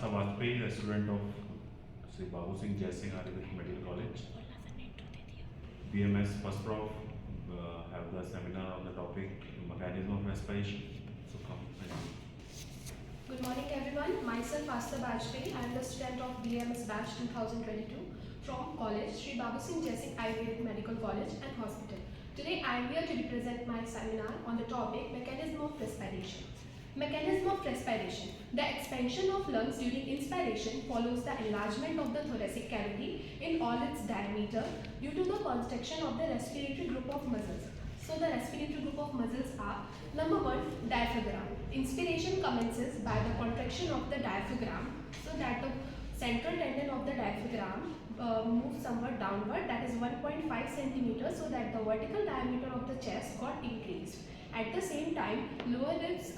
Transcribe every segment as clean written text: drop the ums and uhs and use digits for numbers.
Pasta Vajpayee, a student of Sri Babu Singh Jai Singh Ayurvedic Medical College. BMS first prof have the seminar on the topic mechanism of respiration. So come. Good morning everyone. Myself Pasta Vajpayee. I am the student of BMS batch 2022 from college Sri Babu Singh Jai Singh Ayurvedic Medical College and Hospital. Today I am here to represent my seminar on the topic mechanism of respiration. Mechanism of respiration. The expansion of lungs during inspiration follows the enlargement of the thoracic cavity in all its diameter due to the contraction of the respiratory group of muscles. So the respiratory group of muscles are: number 1, diaphragm. Inspiration commences by the contraction of the diaphragm, so that the central tendon of the diaphragm moves somewhat downward, that is 1.5 centimeters, so that the vertical diameter of the chest got increased. At the same time, lower ribs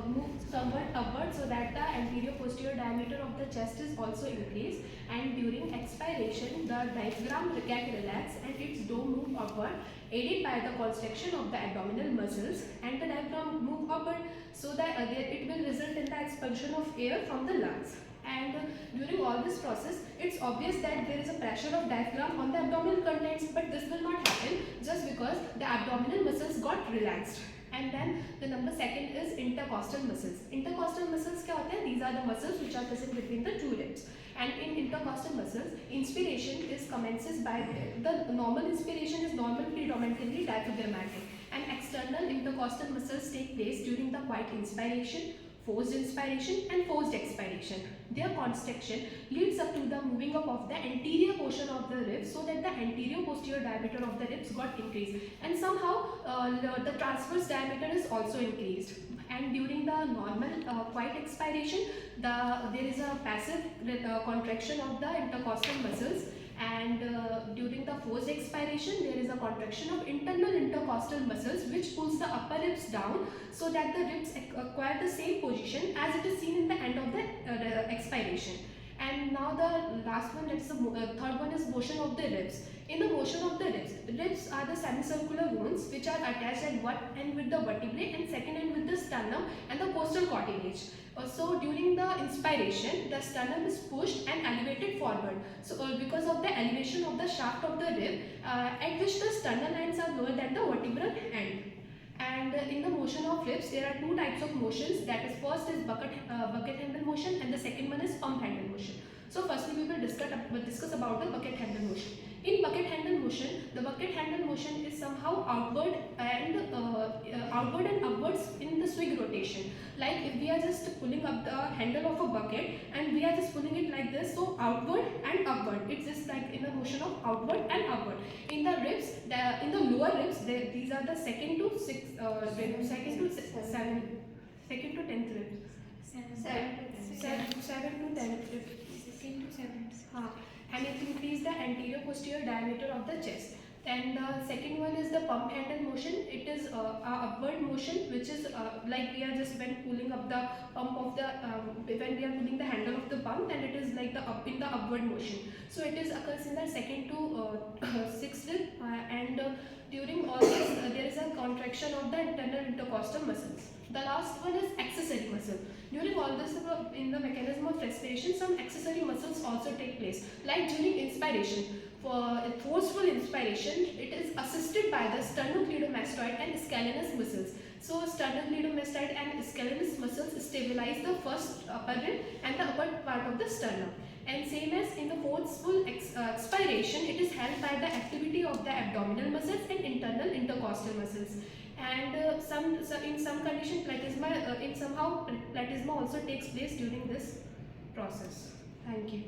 move somewhat upward, so that the anterior posterior diameter of the chest is also increased, and during expiration the diaphragm get relaxed and its dome move upward, aided by the contraction of the abdominal muscles, and the diaphragm move upward, so that it will result in the expulsion of air from the lungs. And during all this process, it's obvious that there is a pressure of diaphragm on the abdominal contents, but this will not happen just because the abdominal muscles got relaxed. And then the number 2 is intercostal muscles. Intercostal muscles क्या होते हैं? These are the muscles which are present between the two ribs. And in intercostal muscles, inspiration commences by the normal inspiration is normal predominantly diaphragmatic, and external intercostal muscles take place during the quiet inspiration, forced inspiration and forced expiration. Their contraction leads up to the moving up of the anterior portion of the ribs, so that the anterior posterior diameter of the ribs got increased, and somehow the transverse diameter is also increased. And during the normal quiet expiration, there is a passive contraction of the intercostal muscles, and during the forced expiration there is a contraction of internal intercostal muscles which pulls the upper ribs down, so that the ribs acquire the same position as it is seen in the end of the expiration. And now the last one, that is the third one, is motion of the ribs. In the motion of the ribs are the semicircular bones which are attached at one end with the vertebrae and second end with the sternum and the costal cartilage. So during the inspiration, the sternum is pushed and elevated forward. So because of the elevation of the shaft of the rib, at which the sternal ends are lower than the vertebral end. And in the motion of ribs, there are two types of motions. That is, first is bucket handle motion, and the second one is pump handle motion. So firstly, we will discuss about the bucket handle motion. In bucket handle motion, the bucket handle motion is somehow outward and upwards in the swing rotation. Like if we are just pulling up the handle of a bucket and we are just pulling it like this, so outward and upward. It's just like in the motion of outward and upward. In the ribs, in the lower ribs, these are the second to 10th ribs. 7 to 10th ribs. And it increases the anterior posterior diameter of the chest. And the second one is the pump handle motion. It is a upward motion, which is like we are just when pulling up the pump of the when we are pulling the handle of the pump, then it is like in the upward motion. So it is occurs in the second to 6th rib, and during all this there is a contraction of the internal intercostal muscles. The last one is accessory muscle. During all this, in the mechanism of respiration, some accessory muscles also take place. Like during inspiration, for forceful inspiration, it is assisted by the sternocleidomastoid and scalenus muscles. So sternocleidomastoid and scalenus muscles stabilize the first upper rib and the upper part of the sternum. And same as in the forceful expiration, it is held by the activity of the abdominal muscles and internal intercostal muscles. And in some condition, platysma also takes place during this process. Thank you.